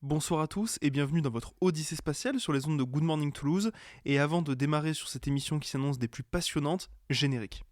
Bonsoir à tous et bienvenue dans votre Odyssée spatiale sur les ondes de Good Morning Toulouse. Et avant de démarrer sur cette émission qui s'annonce des plus passionnantes, générique.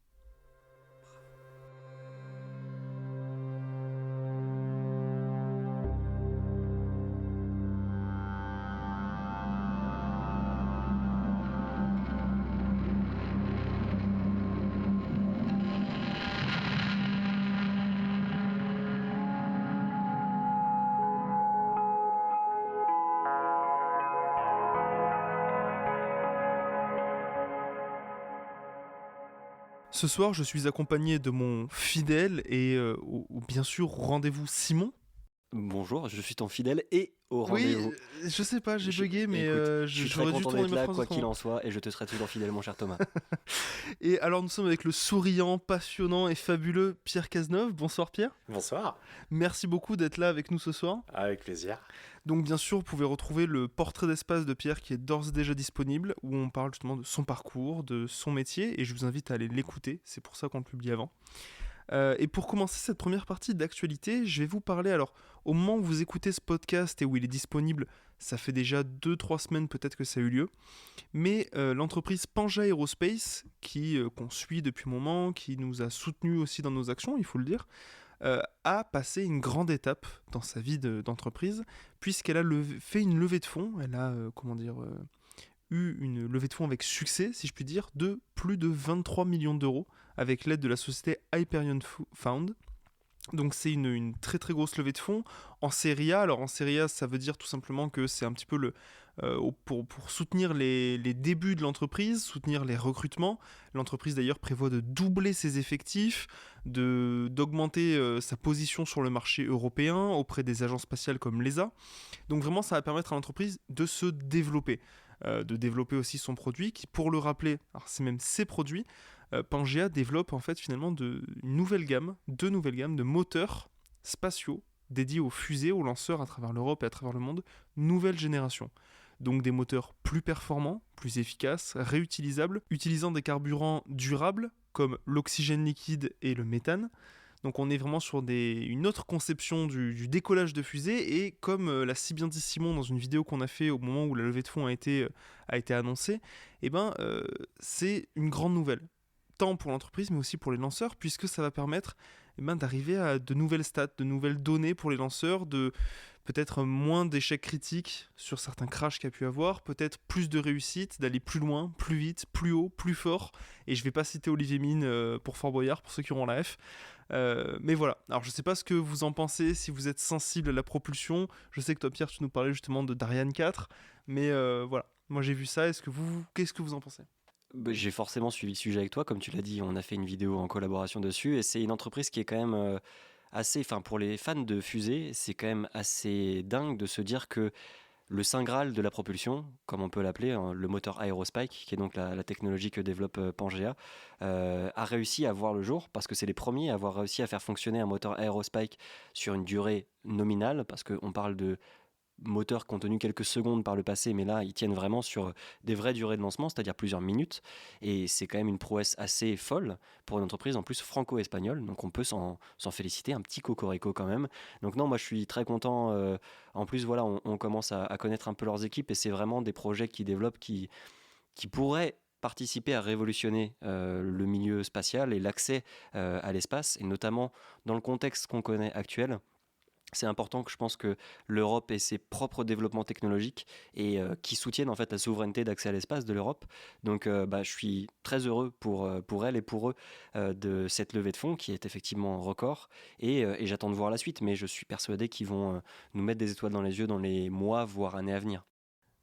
Ce soir, je suis accompagné de mon fidèle et bien sûr rendez-vous Simon. Bonjour, je suis ton fidèle et au Oui, rendez-vous. je sais pas, j'ai bugué, mais Écoute, je suis très j'aurais dû content tourner d'être ma là, phrase quoi qu'il autrement. en soit, et je te serai toujours fidèle, mon cher Thomas. Et alors nous sommes avec le souriant, passionnant et fabuleux Pierre Cazeneuve. Bonsoir Pierre. Bonsoir, Merci beaucoup d'être là avec nous ce soir. avec plaisir. Donc bien sûr, vous pouvez retrouver le portrait d'espace de Pierre qui est d'ores et déjà disponible, où on parle justement de son parcours, de son métier, et je vous invite à aller l'écouter, c'est pour ça qu'on le publie avant. Et pour commencer cette première partie d'actualité, je vais vous parler, alors au moment où vous écoutez ce podcast et où il est disponible, ça fait déjà 2-3 semaines peut-être que ça a eu lieu, mais l'entreprise Pangea Aerospace, qu'on suit depuis un moment, qui nous a soutenus aussi dans nos actions, il faut le dire, a passé une grande étape dans sa vie d'entreprise, puisqu'elle a fait une levée de fonds, elle a, eu une levée de fonds avec succès, si je puis dire, de plus de 23 millions d'euros, avec l'aide de la société Hyperion Fund. Donc c'est une très très grosse levée de fonds en série A. Alors en série A, ça veut dire tout simplement que c'est un petit peu pour soutenir les débuts de l'entreprise, soutenir les recrutements. L'entreprise d'ailleurs prévoit de doubler ses effectifs, d'augmenter sa position sur le marché européen auprès des agences spatiales comme l'ESA. Donc vraiment ça va permettre à l'entreprise de se développer. De développer aussi son produit, qui pour le rappeler, alors c'est même ses produits, Pangea développe en fait finalement deux nouvelles gammes de moteurs spatiaux dédiés aux fusées, aux lanceurs à travers l'Europe et à travers le monde, nouvelle génération. Donc des moteurs plus performants, plus efficaces, réutilisables, utilisant des carburants durables comme l'oxygène liquide et le méthane. Donc on est vraiment sur une autre conception du décollage de fusée, et comme l'a si bien dit Simon dans une vidéo qu'on a fait au moment où la levée de fonds a été annoncée, c'est une grande nouvelle, tant pour l'entreprise mais aussi pour les lanceurs, puisque ça va permettre d'arriver à de nouvelles stats, de nouvelles données pour les lanceurs, de peut-être moins d'échecs critiques sur certains crashs qu'il y a pu avoir, peut-être plus de réussite, d'aller plus loin, plus vite, plus haut, plus fort. Et je vais pas citer Olivier Mine pour Fort Boyard, pour ceux qui auront la F. Mais voilà, alors je sais pas ce que vous en pensez, si vous êtes sensible à la propulsion. Je sais que toi Pierre, tu nous parlais justement d'Ariane 4, mais voilà, moi j'ai vu ça. Qu'est-ce que vous en pensez ? J'ai forcément suivi le sujet avec toi, comme tu l'as dit, on a fait une vidéo en collaboration dessus, et c'est une entreprise qui est quand même assez, enfin pour les fans de fusées, c'est quand même assez dingue de se dire que le Saint Graal de la propulsion, comme on peut l'appeler, hein, le moteur Aerospike, qui est donc la technologie que développe Pangea, a réussi à voir le jour, parce que c'est les premiers à avoir réussi à faire fonctionner un moteur Aerospike sur une durée nominale, parce qu'on parle de moteurs qui ont tenu quelques secondes par le passé, mais là ils tiennent vraiment sur des vraies durées de lancement, c'est-à-dire plusieurs minutes, et c'est quand même une prouesse assez folle pour une entreprise en plus franco-espagnole, donc on peut s'en féliciter, un petit cocorico quand même. Donc non, moi je suis très content, en plus voilà, on commence à connaître un peu leurs équipes, et c'est vraiment des projets qui développent, qui pourraient participer à révolutionner le milieu spatial et l'accès à l'espace, et notamment dans le contexte qu'on connaît actuel. C'est important que je pense que l'Europe ait ses propres développements technologiques et qui soutiennent en fait la souveraineté d'accès à l'espace de l'Europe. Donc je suis très heureux pour elle et pour eux de cette levée de fonds qui est effectivement record, et j'attends de voir la suite, mais je suis persuadé qu'ils vont nous mettre des étoiles dans les yeux dans les mois voire années à venir.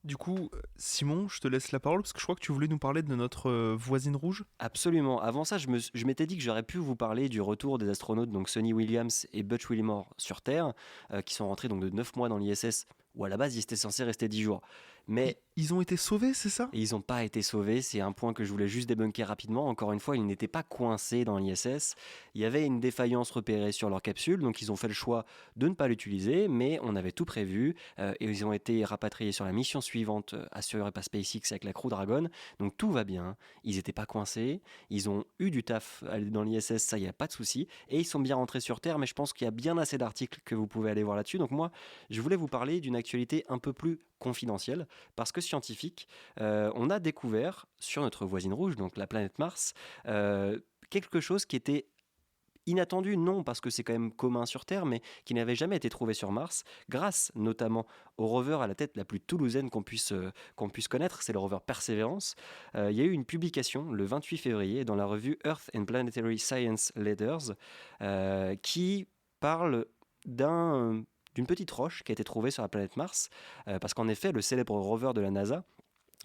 Du coup, Simon, je te laisse la parole, parce que je crois que tu voulais nous parler de notre voisine rouge. Absolument. Avant ça, je m'étais dit que j'aurais pu vous parler du retour des astronautes, donc Sonny Williams et Butch Wilmore sur Terre, qui sont rentrés donc de 9 mois dans l'ISS, où à la base ils étaient censés rester 10 jours. Mais ils ont été sauvés, c'est ça? Et ils n'ont pas été sauvés, c'est un point que je voulais juste débunker rapidement. Encore une fois, ils n'étaient pas coincés dans l'ISS. Il y avait une défaillance repérée sur leur capsule, donc ils ont fait le choix de ne pas l'utiliser, mais on avait tout prévu. Et ils ont été rapatriés sur la mission suivante, assurée par SpaceX avec la Crew Dragon. Donc tout va bien, ils n'étaient pas coincés, ils ont eu du taf dans l'ISS, ça, il n'y a pas de souci. Et ils sont bien rentrés sur Terre, mais je pense qu'il y a bien assez d'articles que vous pouvez aller voir là-dessus. Donc moi, je voulais vous parler d'une actualité un peu plus confidentielle, parce que scientifique, on a découvert sur notre voisine rouge, donc la planète Mars, quelque chose qui était inattendu, non, parce que c'est quand même commun sur Terre, mais qui n'avait jamais été trouvé sur Mars, grâce notamment au rover à la tête la plus toulousaine qu'on puisse connaître, c'est le rover Perseverance. Il y a eu une publication le 28 février dans la revue Earth and Planetary Science Letters qui parle d'une petite roche qui a été trouvée sur la planète Mars, parce qu'en effet, le célèbre rover de la NASA,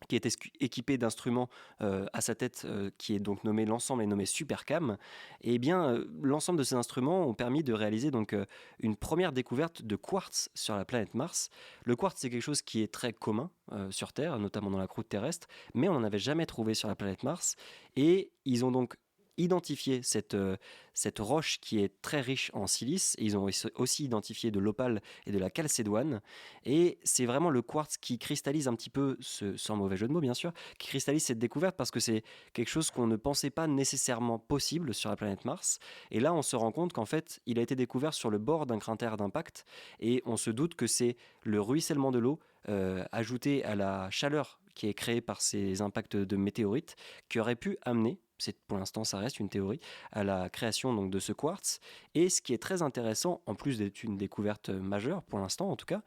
qui est équipé d'instruments à sa tête, qui est donc nommé, l'ensemble est nommé SuperCam, et bien l'ensemble de ces instruments ont permis de réaliser donc une première découverte de quartz sur la planète Mars. Le quartz, c'est quelque chose qui est très commun sur Terre, notamment dans la croûte terrestre, mais on n'en avait jamais trouvé sur la planète Mars, et ils ont donc identifié cette roche qui est très riche en silice. Et ils ont aussi identifié de l'opale et de la chalcédoine. Et c'est vraiment le quartz qui cristallise un petit peu, sans mauvais jeu de mots bien sûr, qui cristallise cette découverte, parce que c'est quelque chose qu'on ne pensait pas nécessairement possible sur la planète Mars. Et là, on se rend compte qu'en fait, il a été découvert sur le bord d'un cratère d'impact. Et on se doute que c'est le ruissellement de l'eau ajouté à la chaleur qui est créée par ces impacts de météorites qui aurait pu amener, pour l'instant ça reste une théorie, à la création donc de ce quartz. Et ce qui est très intéressant, en plus d'être une découverte majeure pour l'instant en tout cas,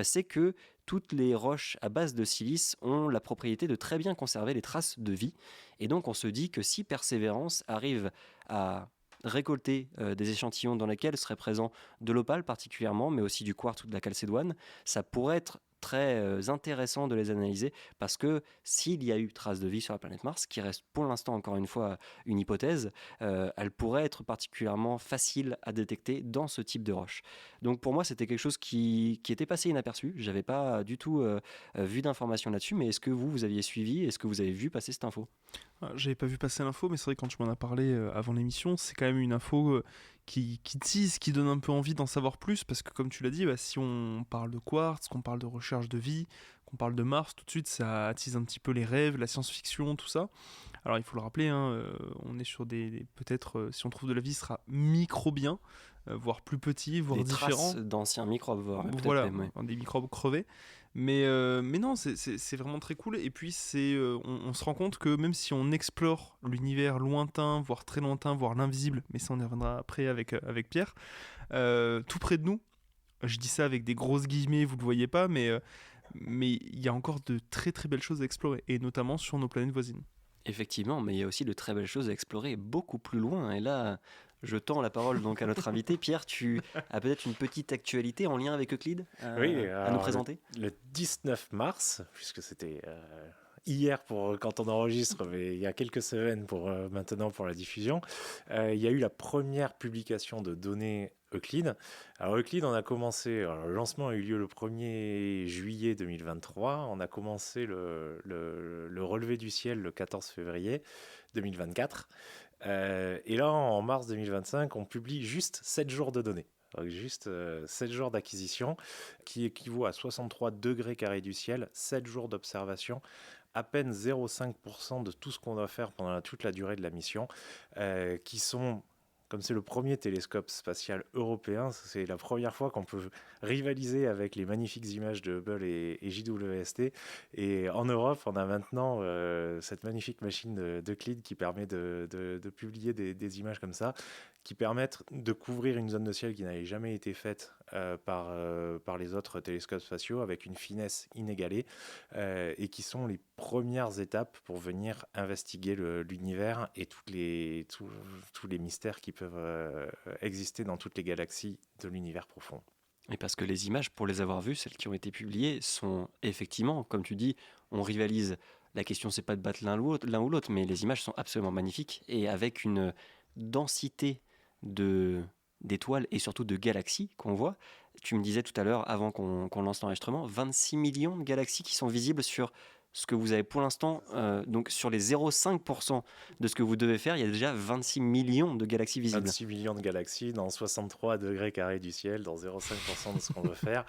c'est que toutes les roches à base de silice ont la propriété de très bien conserver les traces de vie. Et donc on se dit que si Persévérance arrive à récolter des échantillons dans lesquels serait présent de l'opale particulièrement, mais aussi du quartz ou de la chalcédoine, ça pourrait être très intéressant de les analyser, parce que s'il y a eu trace de vie sur la planète Mars, qui reste pour l'instant encore une fois une hypothèse, elle pourrait être particulièrement facile à détecter dans ce type de roche. Donc pour moi c'était quelque chose qui était passé inaperçu, j'avais pas du tout vu d'informations là-dessus, mais est-ce que vous aviez suivi, est-ce que vous avez vu passer cette info? J'avais pas vu passer l'info, mais c'est vrai que quand tu m'en as parlé avant l'émission, c'est quand même une info qui tease, qui donne un peu envie d'en savoir plus, parce que comme tu l'as dit, bah, si on parle de quartz, qu'on parle de recherche de vie, qu'on parle de Mars, tout de suite ça attise un petit peu les rêves, la science-fiction, tout ça. Alors il faut le rappeler, hein, on est sur peut-être, si on trouve de la vie, ce sera microbien, voire plus petit, voire Des différent. traces d'anciens microbes, voire peut-être Voilà, même, ouais. des microbes crevés. Mais non, c'est vraiment très cool. Et puis, on se rend compte que même si on explore l'univers lointain, voire très lointain, voire l'invisible, mais ça on y reviendra après avec Pierre, tout près de nous, je dis ça avec des grosses guillemets, vous ne le voyez pas, mais il y a encore de très très belles choses à explorer, et notamment sur nos planètes voisines. Effectivement, mais il y a aussi de très belles choses à explorer beaucoup plus loin. Et là, je tends la parole donc à notre invité. Pierre, tu as peut-être une petite actualité en lien avec Euclide Oui, à nous présenter? le 19 mars, puisque c'était hier pour quand on enregistre, mais il y a quelques semaines maintenant pour la diffusion, il y a eu la première publication de données Euclide. Alors Euclide, on a commencé, alors, le lancement a eu lieu le 1er juillet 2023, on a commencé le relevé du ciel le 14 février 2024, et là en mars 2025, on publie juste 7 jours de données. Donc juste 7 jours d'acquisition, qui équivaut à 63 degrés carrés du ciel, 7 jours d'observation, à peine 0,5% de tout ce qu'on doit faire pendant toute la durée de la mission, qui sont, comme c'est le premier télescope spatial européen, c'est la première fois qu'on peut rivaliser avec les magnifiques images de Hubble et JWST. Et en Europe, on a maintenant cette magnifique machine d'Euclide qui permet de publier des images comme ça, qui permettent de couvrir une zone de ciel qui n'avait jamais été faite par les autres télescopes spatiaux, avec une finesse inégalée, et qui sont les premières étapes pour venir investiguer l'univers et tous les mystères qui peuvent exister dans toutes les galaxies de l'univers profond. Et parce que les images, pour les avoir vues, celles qui ont été publiées, sont effectivement, comme tu dis, on rivalise. La question, c'est pas de battre l'un ou l'autre, mais les images sont absolument magnifiques, et avec une densité d'étoiles et surtout de galaxies qu'on voit, tu me disais tout à l'heure, avant qu'on lance l'enregistrement, 26 millions de galaxies qui sont visibles sur ce que vous avez pour l'instant. Donc sur les 0,5% de ce que vous devez faire, il y a déjà 26 millions de galaxies visibles. 26 millions de galaxies dans 63 degrés carrés du ciel, dans 0,5% de ce qu'on veut faire.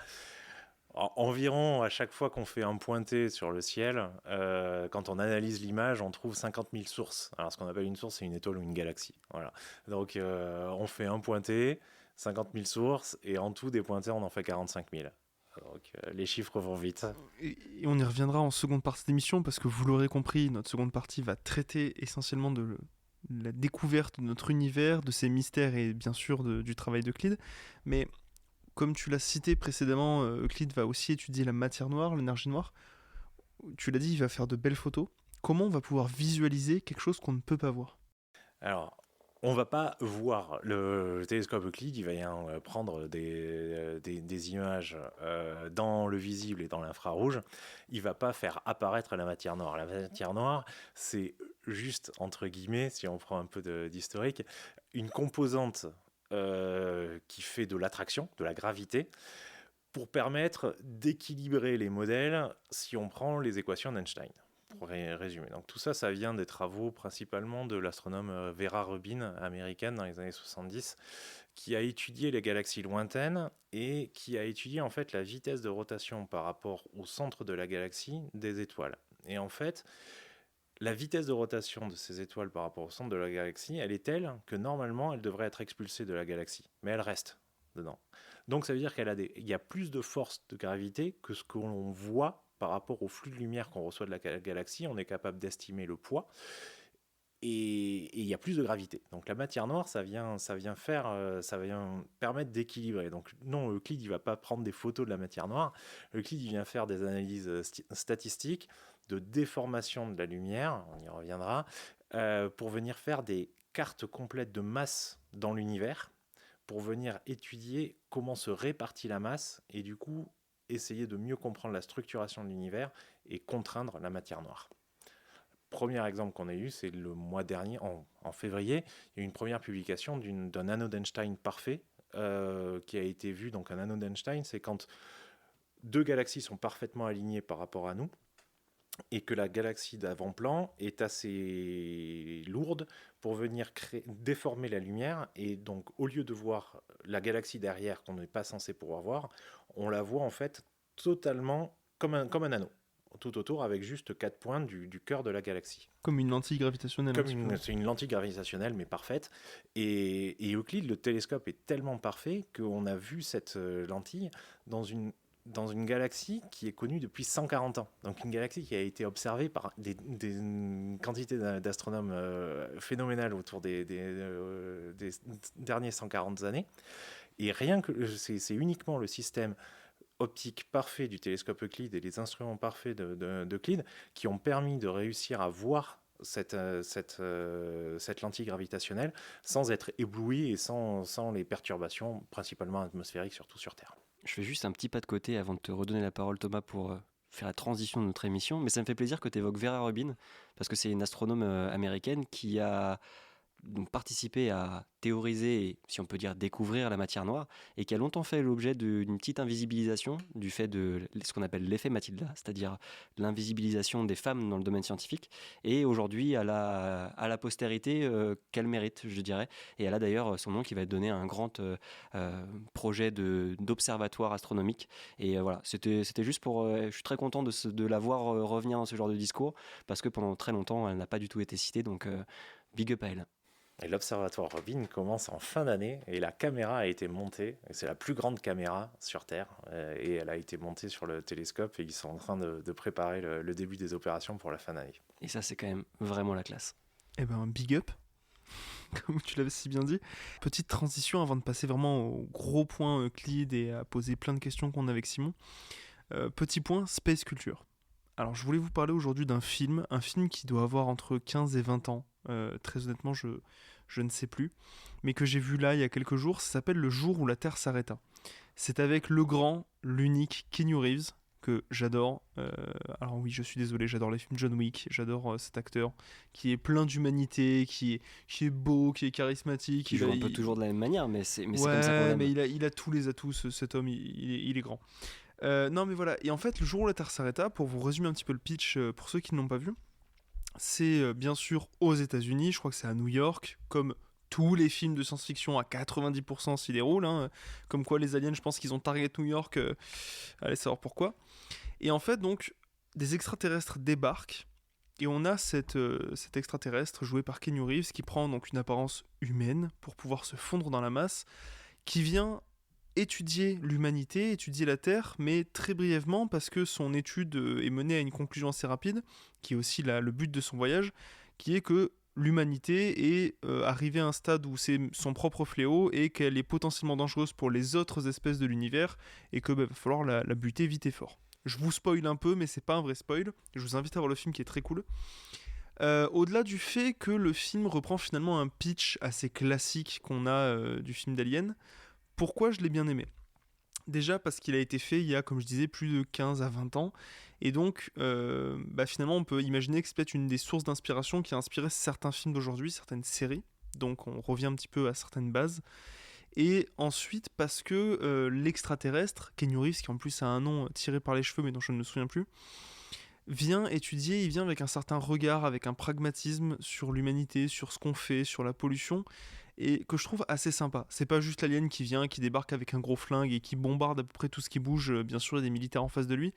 Environ, à chaque fois qu'on fait un pointé sur le ciel, quand on analyse l'image, on trouve 50 000 sources. Alors, ce qu'on appelle une source, c'est une étoile ou une galaxie. Voilà. Donc, on fait un pointé, 50 000 sources, et en tout, des pointés, on en fait 45 000. Donc, les chiffres vont vite. Et on y reviendra en seconde partie d'émission, parce que vous l'aurez compris, notre seconde partie va traiter essentiellement de la découverte de notre univers, de ses mystères et bien sûr du travail d'Euclide. Mais comme tu l'as cité précédemment, Euclide va aussi étudier la matière noire, l'énergie noire. Tu l'as dit, il va faire de belles photos. Comment on va pouvoir visualiser quelque chose qu'on ne peut pas voir ? Alors, on ne va pas voir le télescope Euclide, il va y prendre des images dans le visible et dans l'infrarouge. Il ne va pas faire apparaître la matière noire. La matière noire, c'est juste, entre guillemets, si on prend un peu d'historique, une composante qui fait de l'attraction, de la gravité, pour permettre d'équilibrer les modèles si on prend les équations d'Einstein. Pour résumer. Donc tout ça, ça vient des travaux principalement de l'astronome Vera Rubin, américaine, dans les années 70, qui a étudié les galaxies lointaines et qui a étudié en fait la vitesse de rotation par rapport au centre de la galaxie des étoiles. Et en fait, la vitesse de rotation de ces étoiles par rapport au centre de la galaxie, elle est telle que normalement, elle devrait être expulsée de la galaxie, mais elle reste dedans. Donc ça veut dire qu'il y a plus de force de gravité que ce que l'on voit par rapport au flux de lumière qu'on reçoit de la galaxie. On est capable d'estimer le poids et il y a plus de gravité. Donc la matière noire, ça vient permettre d'équilibrer. Donc non, Euclide, il va pas prendre des photos de la matière noire. Euclide, il vient faire des analyses statistiques de déformation de la lumière, on y reviendra, pour venir faire des cartes complètes de masse dans l'univers, pour venir étudier comment se répartit la masse et du coup essayer de mieux comprendre la structuration de l'univers et contraindre la matière noire. Premier exemple qu'on a eu, c'est le mois dernier, en février, il y a eu une première publication d'un anneau d'Einstein parfait qui a été vu. Donc un anneau d'Einstein, c'est quand deux galaxies sont parfaitement alignées par rapport à nous et que la galaxie d'avant-plan est assez lourde pour venir déformer la lumière. Et donc, au lieu de voir la galaxie derrière qu'on n'est pas censé pouvoir voir, on la voit en fait totalement comme un anneau, tout autour, avec juste 4 points du cœur de la galaxie. Comme une lentille gravitationnelle. C'est une lentille gravitationnelle, mais parfaite. Et Euclide, le télescope est tellement parfait qu'on a vu cette lentille dans une galaxie qui est connue depuis 140 ans. Donc une galaxie qui a été observée par des quantités d'astronomes phénoménales autour des derniers 140 années. Et rien que c'est uniquement le système optique parfait du télescope Euclide et les instruments parfaits d'Euclide qui ont permis de réussir à voir cette lentille gravitationnelle sans être ébloui et sans les perturbations principalement atmosphériques, surtout sur Terre. Je fais juste un petit pas de côté avant de te redonner la parole, Thomas, pour faire la transition de notre émission. Mais ça me fait plaisir que tu évoques Vera Rubin, parce que c'est une astronome américaine qui a donc participé à théoriser et, si on peut dire, découvrir la matière noire, et qui a longtemps fait l'objet d'une petite invisibilisation du fait de ce qu'on appelle l'effet Matilda, c'est-à-dire l'invisibilisation des femmes dans le domaine scientifique. Et aujourd'hui, elle a à la postérité qu'elle mérite, je dirais. Et elle a d'ailleurs son nom qui va être donné à un grand projet d'observatoire astronomique. Et voilà, c'était juste pour... je suis très content de la voir revenir dans ce genre de discours, parce que pendant très longtemps, elle n'a pas du tout été citée, donc big up à elle. Et l'observatoire Rubin commence en fin d'année et la caméra a été montée. Et c'est la plus grande caméra sur Terre et elle a été montée sur le télescope et ils sont en train de préparer le début des opérations pour la fin d'année. Et ça, c'est quand même vraiment la classe. Eh ben, big up, comme tu l'avais si bien dit. Petite transition avant de passer vraiment au gros point Euclide et à poser plein de questions qu'on a avec Simon. Petit point, Space Culture. Alors, je voulais vous parler aujourd'hui d'un film qui doit avoir entre 15 et 20 ans. Très honnêtement, je ne sais plus, mais que j'ai vu là il y a quelques jours. Ça s'appelle Le jour où la Terre s'arrêta. C'est avec le grand, l'unique Keanu Reeves, que j'adore. Alors oui, je suis désolé, j'adore les films John Wick, j'adore cet acteur qui est plein d'humanité, qui est beau, qui est charismatique. Qui joue un peu toujours de la même manière, mais c'est comme ça qu'on Ouais, l'aime. mais il a tous les atouts, cet homme, il est grand. Non mais voilà, et en fait, le jour où la Terre s'arrêta, pour vous résumer un petit peu le pitch, pour ceux qui ne l'ont pas vu, c'est bien sûr aux États-Unis, je crois que c'est à New York, comme tous les films de science-fiction à 90% s'y déroulent, hein. Comme quoi les aliens, je pense qu'ils ont target New York, allez savoir pourquoi. Et en fait, donc, des extraterrestres débarquent, et on a cet extraterrestre joué par Keanu Reeves qui prend donc une apparence humaine pour pouvoir se fondre dans la masse, qui vient étudier l'humanité, étudier la Terre, mais très brièvement parce que son étude est menée à une conclusion assez rapide, qui est aussi le but de son voyage, qui est que l'humanité est arrivée à un stade où c'est son propre fléau et qu'elle est potentiellement dangereuse pour les autres espèces de l'univers et que va falloir la buter vite et fort. Je vous spoil un peu, mais c'est pas un vrai spoil. Je vous invite à voir le film qui est très cool. Au-delà du fait que le film reprend finalement un pitch assez classique qu'on a du film d'Alien, pourquoi je l'ai bien aimé ? Déjà parce qu'il a été fait il y a, comme je disais, plus de 15 à 20 ans. Et donc, finalement, on peut imaginer que c'est peut-être une des sources d'inspiration qui a inspiré certains films d'aujourd'hui, certaines séries. Donc, on revient un petit peu à certaines bases. Et ensuite, parce que l'extraterrestre, Keanu Reeves, qui en plus a un nom tiré par les cheveux, mais dont je ne me souviens plus, vient étudier, il vient avec un certain regard, avec un pragmatisme sur l'humanité, sur ce qu'on fait, sur la pollution, et que je trouve assez sympa. C'est pas juste l'alien qui vient, qui débarque avec un gros flingue et qui bombarde à peu près tout ce qui bouge, bien sûr il y a des militaires en face de lui.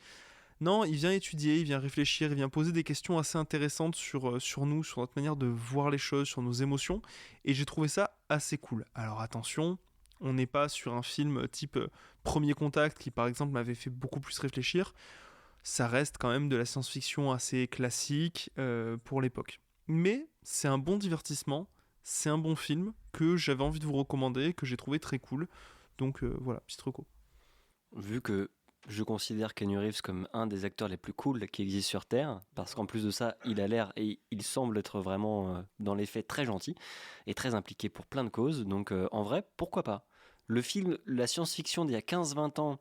Non, il vient étudier, il vient réfléchir, il vient poser des questions assez intéressantes sur nous, sur notre manière de voir les choses, sur nos émotions, et j'ai trouvé ça assez cool. Alors attention, on n'est pas sur un film type Premier Contact, qui par exemple m'avait fait beaucoup plus réfléchir. Ça reste quand même de la science-fiction assez classique pour l'époque. Mais c'est un bon divertissement, c'est un bon film que j'avais envie de vous recommander, que j'ai trouvé très cool. Donc voilà, petite reco. Vu que je considère Keanu Reeves comme un des acteurs les plus cools qui existent sur Terre, parce qu'en plus de ça, il a l'air et il semble être vraiment, dans les faits, très gentil et très impliqué pour plein de causes. Donc en vrai, pourquoi pas ? Le film, la science-fiction d'il y a 15-20 ans,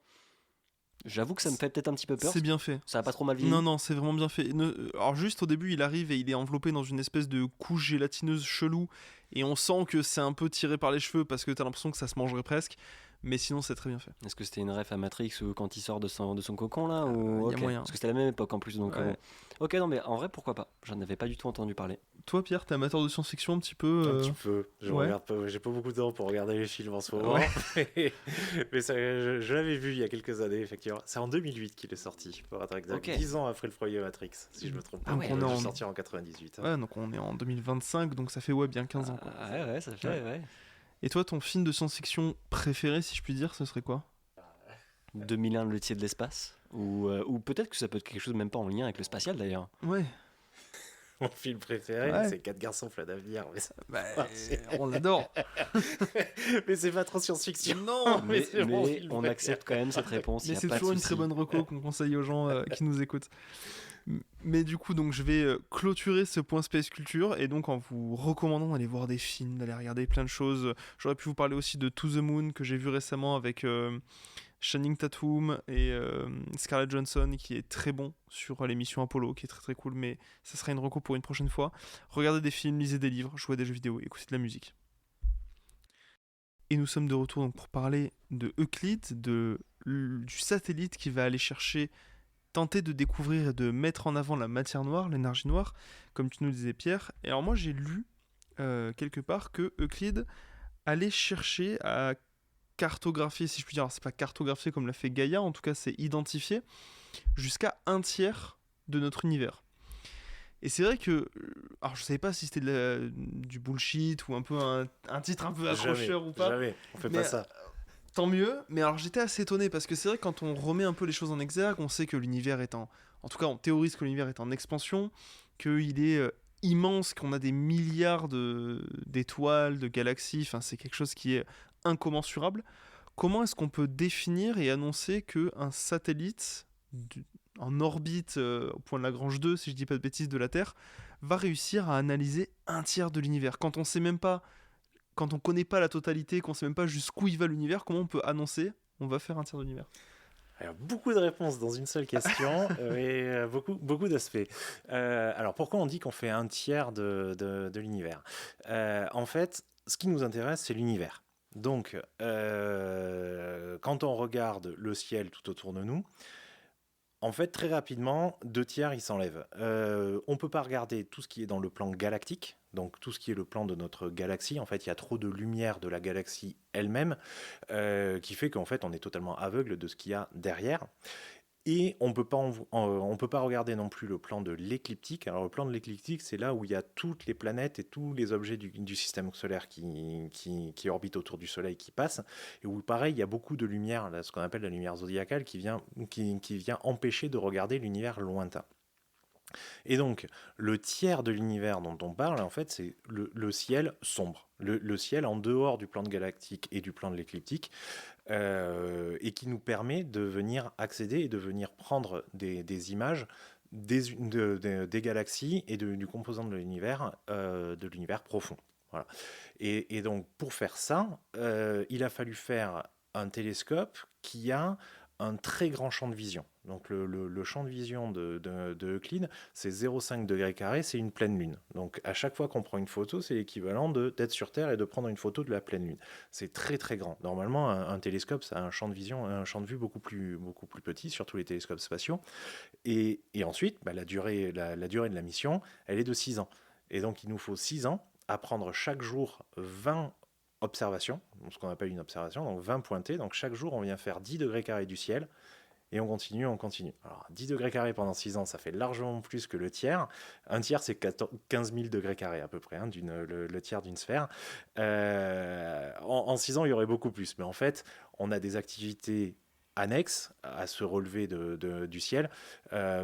j'avoue que ça me fait peut-être un petit peu peur. C'est bien fait. Ça a pas trop mal vieilli. Non, c'est vraiment bien fait. Alors juste au début, il arrive et il est enveloppé dans une espèce de couche gélatineuse chelou, et on sent que c'est un peu tiré par les cheveux parce que t'as l'impression que ça se mangerait presque. Mais sinon, c'est très bien fait. Est-ce que c'était une ref à Matrix ou quand il sort de son cocon là ou... y a moyen. Parce que c'était la même époque en plus. Donc, ouais. Ok, non, mais en vrai, pourquoi pas ? J'en avais pas du tout entendu parler. Toi, Pierre, t'es amateur de science-fiction un petit peu Un petit peu. Regarde pas, j'ai pas beaucoup de temps pour regarder les films en ce moment. Ouais. Mais ça, je l'avais vu il y a quelques années, effectivement. C'est en 2008 qu'il est sorti, pour être exact. Okay. 10 ans après le premier Matrix, si je me trompe pas. Ah ouais, on est sorti en 98. Ouais, donc on est en 2025, donc ça fait bien 15 ans. Quoi. Ouais, ça fait, ouais. Et toi, ton film de science-fiction préféré, si je puis dire, ce serait quoi ? 2001, le métier de l'espace ou peut-être que ça peut être quelque chose même pas en lien avec le spatial d'ailleurs. Ouais. Mon film préféré, c'est 4 garçons plein d'avenir. On l'adore. Mais c'est pas trop science-fiction. Non, mais on accepte quand même cette réponse. Mais c'est toujours une très bonne reco qu'on conseille aux gens qui nous écoutent. Mais du coup, donc, je vais clôturer ce point Space Culture, et donc en vous recommandant d'aller voir des films, d'aller regarder plein de choses. J'aurais pu vous parler aussi de To the Moon, que j'ai vu récemment avec Channing Tatum et Scarlett Johansson, qui est très bon sur l'émission Apollo, qui est très très cool, mais ça sera une reco pour une prochaine fois. Regardez des films, lisez des livres, jouez à des jeux vidéo, écoutez de la musique. Et nous sommes de retour donc pour parler de Euclide, du satellite qui va aller tenter de découvrir et de mettre en avant la matière noire, l'énergie noire, comme tu nous disais, Pierre. Et alors moi, j'ai lu quelque part que Euclide allait chercher à cartographier, si je puis dire, alors c'est pas cartographier comme l'a fait Gaïa, en tout cas c'est identifier jusqu'à 1/3 de notre univers. Et c'est vrai que, alors je savais pas si c'était du bullshit ou un peu un titre un peu accrocheur ou pas. Jamais, on fait pas ça. Tant mieux, mais alors j'étais assez étonné parce que c'est vrai que quand on remet un peu les choses en exergue, on sait que l'univers est en tout cas on théorise que l'univers est en expansion, qu'il est immense, qu'on a des milliards d'étoiles, de galaxies, enfin c'est quelque chose qui est incommensurable. Comment est-ce qu'on peut définir et annoncer qu'un satellite en orbite au point de Lagrange 2, si je dis pas de bêtises, de la Terre, va réussir à analyser 1/3 de l'univers quand on sait même pas, quand on connaît pas la totalité, qu'on sait même pas jusqu'où il va l'univers, comment on peut annoncer on va faire 1/3 de l'univers? Alors, beaucoup de réponses dans une seule question et beaucoup d'aspects. Alors, pourquoi on dit qu'on fait un tiers de l'univers? En fait, ce qui nous intéresse, c'est l'univers. Donc, quand on regarde le ciel tout autour de nous, en fait, très rapidement, 2 tiers, ils s'enlèvent. On ne peut pas regarder tout ce qui est dans le plan galactique, donc tout ce qui est le plan de notre galaxie. En fait, il y a trop de lumière de la galaxie elle-même, qui fait qu'en fait, on est totalement aveugle de ce qu'il y a derrière. Et on peut pas regarder non plus le plan de l'écliptique. Alors le plan de l'écliptique, c'est là où il y a toutes les planètes et tous les objets du système solaire qui orbitent autour du Soleil qui passent. Et où pareil, il y a beaucoup de lumière, là, ce qu'on appelle la lumière zodiacale, qui vient empêcher de regarder l'univers lointain. Et donc, le tiers de l'univers dont on parle, en fait, c'est le ciel sombre. Le ciel en dehors du plan de galactique et du plan de l'écliptique, et qui nous permet de venir accéder et de venir prendre des images des galaxies et du composant de l'univers profond. Voilà. Et donc, pour faire ça, il a fallu faire un télescope qui a un très grand champ de vision. Donc le champ de vision de Euclide, c'est 0,5 degrés carrés, c'est une pleine lune. Donc à chaque fois qu'on prend une photo, c'est l'équivalent d'être sur Terre et de prendre une photo de la pleine lune. C'est très très grand. Normalement, un télescope, ça a un champ de vision, un champ de vue beaucoup plus petit, surtout les télescopes spatiaux. Et ensuite, la durée de la mission, elle est de 6 ans. Et donc il nous faut 6 ans à prendre chaque jour 20 observations, ce qu'on appelle une observation, donc 20 pointées. Donc chaque jour, on vient faire 10 degrés carrés du ciel. Et on continue. Alors, 10 degrés carrés pendant 6 ans, ça fait largement plus que le tiers. Un tiers, c'est 15 000 degrés carrés à peu près, hein, le tiers d'une sphère. En 6 ans, il y aurait beaucoup plus. Mais en fait, on a des activités annexes à ce relevé du ciel,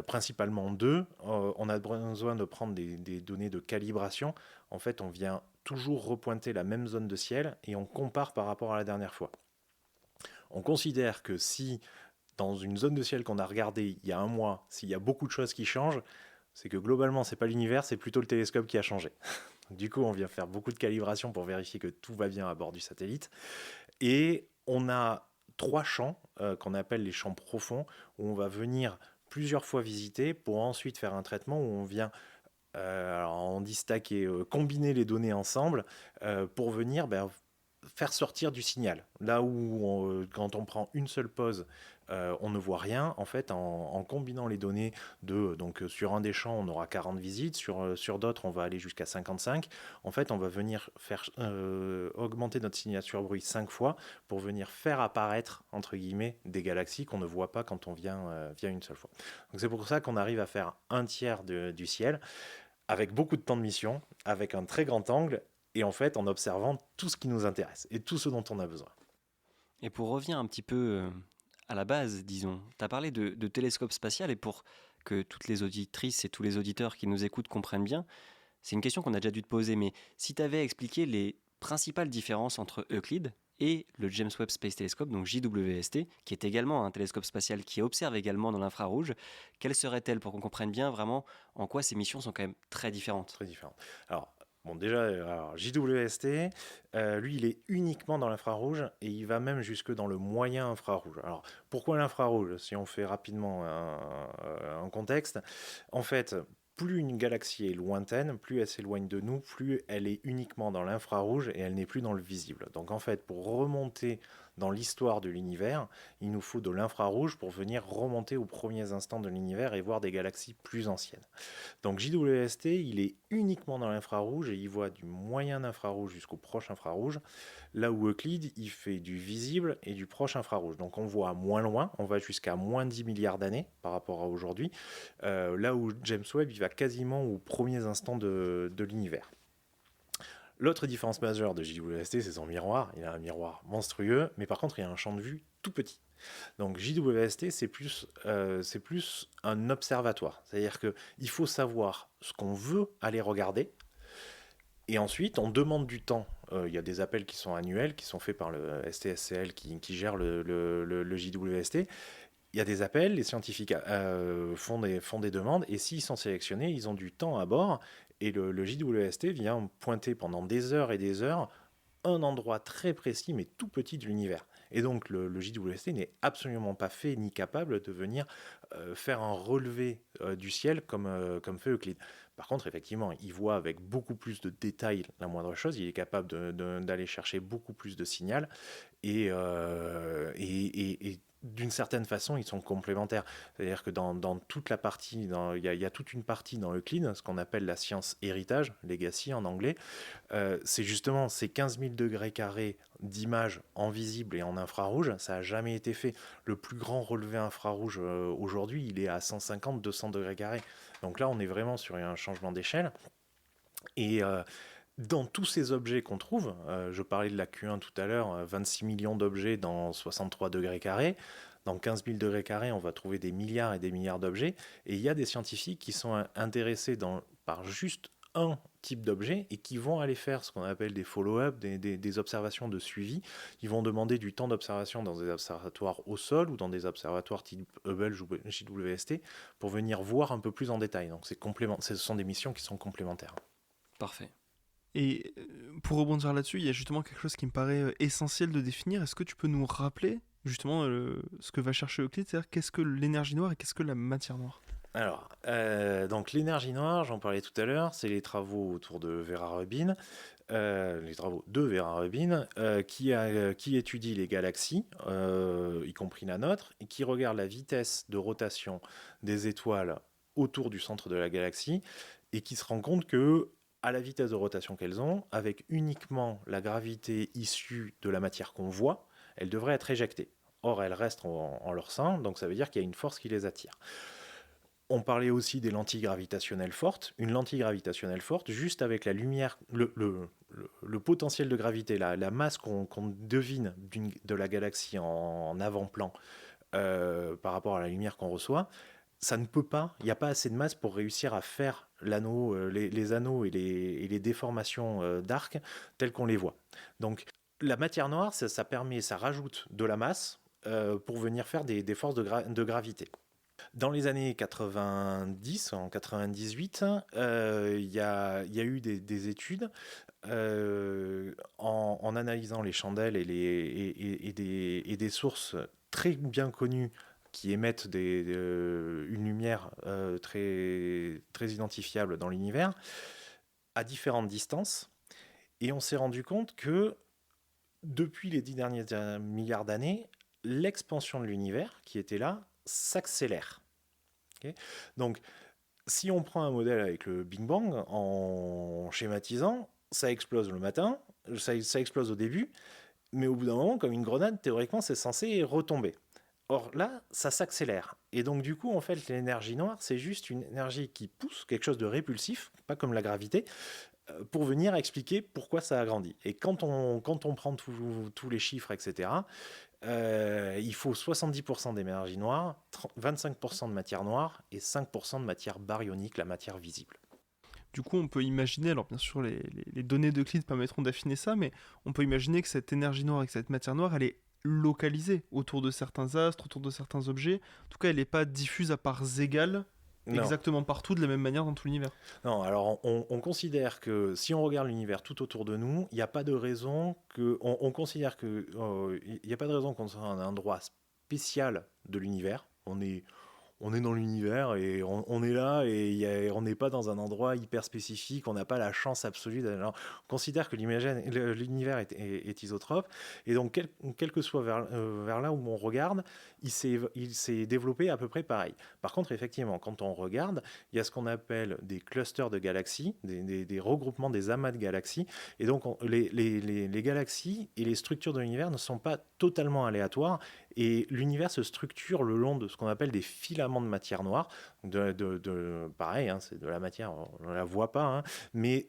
principalement deux. On a besoin de prendre des données de calibration. En fait, on vient toujours repointer la même zone de ciel et on compare par rapport à la dernière fois. On considère que si dans une zone de ciel qu'on a regardée il y a un mois, s'il y a beaucoup de choses qui changent, c'est que globalement, c'est pas l'univers, c'est plutôt le télescope qui a changé. Du coup, on vient faire beaucoup de calibration pour vérifier que tout va bien à bord du satellite. Et on a 3 champs qu'on appelle les champs profonds, où on va venir plusieurs fois visiter pour ensuite faire un traitement où on vient, alors on dit stacker, combiner les données ensemble pour venir faire sortir du signal. Là où quand on prend une seule pause, on ne voit rien. En fait, en combinant les données donc sur un des champs, on aura 40 visites, sur d'autres, on va aller jusqu'à 55. En fait, on va venir faire augmenter notre signature bruit 5 fois pour venir faire apparaître, entre guillemets, des galaxies qu'on ne voit pas quand on vient une seule fois. Donc c'est pour ça qu'on arrive à faire un tiers du ciel, avec beaucoup de temps de mission, avec un très grand angle, et en fait en observant tout ce qui nous intéresse et tout ce dont on a besoin. Et pour revenir un petit peu à la base, disons, tu as parlé de télescope spatial, et pour que toutes les auditrices et tous les auditeurs qui nous écoutent comprennent bien, c'est une question qu'on a déjà dû te poser, mais si tu avais expliqué les principales différences entre Euclide et le James Webb Space Telescope, donc JWST, qui est également un télescope spatial qui observe également dans l'infrarouge, quelles seraient-elles pour qu'on comprenne bien vraiment en quoi ces missions sont quand même très différentes? Très différentes. Alors, bon, déjà, alors, JWST, lui, il est uniquement dans l'infrarouge et il va même jusque dans le moyen infrarouge. Alors, pourquoi l'infrarouge? Si on fait rapidement un contexte, en fait, plus une galaxie est lointaine, plus elle s'éloigne de nous, plus elle est uniquement dans l'infrarouge et elle n'est plus dans le visible. Donc en fait, pour remonter dans l'histoire de l'univers, il nous faut de l'infrarouge pour venir remonter aux premiers instants de l'univers et voir des galaxies plus anciennes. Donc JWST, il est uniquement dans l'infrarouge et il voit du moyen infrarouge jusqu'au proche infrarouge, là où Euclide, il fait du visible et du proche infrarouge. Donc on voit moins loin, on va jusqu'à moins 10 milliards d'années par rapport à aujourd'hui, là où James Webb, il va quasiment aux premiers instants de l'univers. L'autre différence majeure de JWST, c'est son miroir. Il a un miroir monstrueux, mais par contre, il a un champ de vue tout petit. Donc JWST, c'est plus un observatoire. C'est-à-dire qu'il faut savoir ce qu'on veut aller regarder. Et ensuite, on demande du temps. Il y a des appels qui sont annuels, qui sont faits par le STSCL qui gère le JWST. Il y a des appels, les scientifiques font des demandes, et s'ils sont sélectionnés, ils ont du temps à bord. Et le JWST vient pointer pendant des heures et des heures un endroit très précis, mais tout petit de l'univers. Et donc le JWST n'est absolument pas fait ni capable de venir faire un relevé du ciel comme fait Euclide. Par contre, effectivement, il voit avec beaucoup plus de détails la moindre chose, il est capable d'aller chercher beaucoup plus de signal, et d'une certaine façon, ils sont complémentaires. C'est-à-dire que dans toute la partie, il y a toute une partie dans Euclide, ce qu'on appelle la science héritage, legacy en anglais, c'est justement ces 15 000 degrés carrés d'images en visible et en infrarouge. Ça n'a jamais été fait. Le plus grand relevé infrarouge aujourd'hui, il est à 150-200 degrés carrés. Donc là, on est vraiment sur un changement d'échelle. Et dans tous ces objets qu'on trouve, je parlais de la Q1 tout à l'heure, 26 millions d'objets dans 63 degrés carrés. Dans 15 000 degrés carrés, on va trouver des milliards et des milliards d'objets. Et il y a des scientifiques qui sont intéressés par juste un type d'objet et qui vont aller faire ce qu'on appelle des follow-up, des observations de suivi. Ils vont demander du temps d'observation dans des observatoires au sol ou dans des observatoires type Hubble, JWST, pour venir voir un peu plus en détail. Donc ce sont des missions qui sont complémentaires. Parfait. Et pour rebondir là-dessus, il y a justement quelque chose qui me paraît essentiel de définir. Est-ce que tu peux nous rappeler justement ce que va chercher Euclide, c'est-à-dire qu'est-ce que l'énergie noire et qu'est-ce que la matière noire? Alors, donc l'énergie noire, j'en parlais tout à l'heure, c'est les travaux autour de Vera Rubin, les travaux de Vera Rubin, qui étudie les galaxies, y compris la nôtre, et qui regarde la vitesse de rotation des étoiles autour du centre de la galaxie, et qui se rend compte que, à la vitesse de rotation qu'elles ont, avec uniquement la gravité issue de la matière qu'on voit, elles devraient être éjectées. Or, elles restent en leur sein, donc ça veut dire qu'il y a une force qui les attire. On parlait aussi des lentilles gravitationnelles fortes. Une lentille gravitationnelle forte, juste avec la lumière, le potentiel de gravité, la masse qu'on devine de la galaxie en avant-plan par rapport à la lumière qu'on reçoit, ça ne peut pas, il n'y a pas assez de masse pour réussir à faire l'anneau, les anneaux et les déformations d'arc telles qu'on les voit. Donc la matière noire, ça permet, ça rajoute de la masse pour venir faire des forces de gravité. Dans les années 90, en 98, il y a eu des études en analysant les chandelles et des sources très bien connues qui émettent une lumière très, très identifiable dans l'univers, à différentes distances. Et on s'est rendu compte que depuis les 10 derniers milliards d'années, l'expansion de l'univers qui était là s'accélère. Okay. Donc, si on prend un modèle avec le Big Bang, en schématisant, ça explose le matin, ça explose au début, mais au bout d'un moment, comme une grenade, théoriquement, c'est censé retomber. Or là, ça s'accélère. Et donc, du coup, en fait, l'énergie noire, c'est juste une énergie qui pousse, quelque chose de répulsif, pas comme la gravité, pour venir expliquer pourquoi ça a grandi. Et quand on prend tous les chiffres, etc., il faut 70% d'énergie noire, 25% de matière noire et 5% de matière baryonique, la matière visible. Du coup, on peut imaginer, alors bien sûr, les données d'Euclide permettront d'affiner ça, mais on peut imaginer que cette énergie noire et que cette matière noire, elle est localisée autour de certains astres, autour de certains objets. En tout cas, elle n'est pas diffuse à parts égales exactement partout de la même manière dans tout l'univers. Non, alors on considère que si on regarde l'univers tout autour de nous, il n'y a pas de raison que on considère que il n'y a pas de raison qu'on soit à un endroit spécial de l'univers. On est dans l'univers et on est là et on n'est pas dans un endroit hyper spécifique, on n'a pas la chance absolue d'aller là. On considère que l'univers est isotrope et donc quel que soit vers là où on regarde, il s'est développé à peu près pareil. Par contre, effectivement, quand on regarde, il y a ce qu'on appelle des clusters de galaxies, des regroupements des amas de galaxies, et donc les galaxies et les structures de l'univers ne sont pas totalement aléatoires, et l'univers se structure le long de ce qu'on appelle des filaments de matière noire. Pareil, hein, c'est de la matière, on ne la voit pas, hein, mais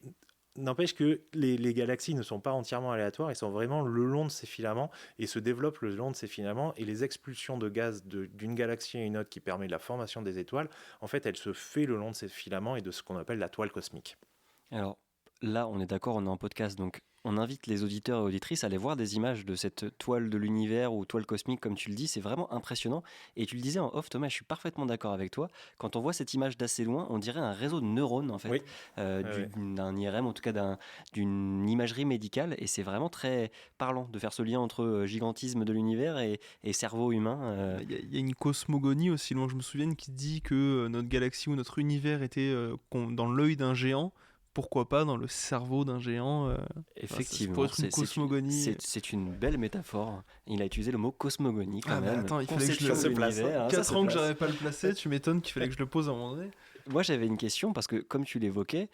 n'empêche que les galaxies ne sont pas entièrement aléatoires, ils sont vraiment le long de ces filaments et se développent le long de ces filaments, et les expulsions de gaz d'une galaxie à une autre qui permet la formation des étoiles, en fait, elle se fait le long de ces filaments et de ce qu'on appelle la toile cosmique. Alors là, on est d'accord, on est en podcast, donc on invite les auditeurs et auditrices à aller voir des images de cette toile de l'univers ou toile cosmique, comme tu le dis. C'est vraiment impressionnant. Et tu le disais en off, Thomas, je suis parfaitement d'accord avec toi. Quand on voit cette image d'assez loin, on dirait un réseau de neurones, en fait, Oui. Oui. d'un IRM, en tout cas d'une imagerie médicale. Et c'est vraiment très parlant de faire ce lien entre gigantisme de l'univers et cerveau humain. Il y a une cosmogonie aussi loin que je me souvienne qui dit que notre galaxie ou notre univers était dans l'œil d'un géant. Pourquoi pas dans le cerveau d'un géant Effectivement, ça pourrait être une cosmogonie. c'est une belle métaphore. Il a utilisé le mot cosmogonie quand même. Attends, il fallait que je Conception le de place. l'univers, hein, 4 ça ans se que place. j'arrivais pas à le placer, tu m'étonnes qu'il fallait que je le pose à un moment donné. Moi, j'avais une question parce que, comme tu l'évoquais,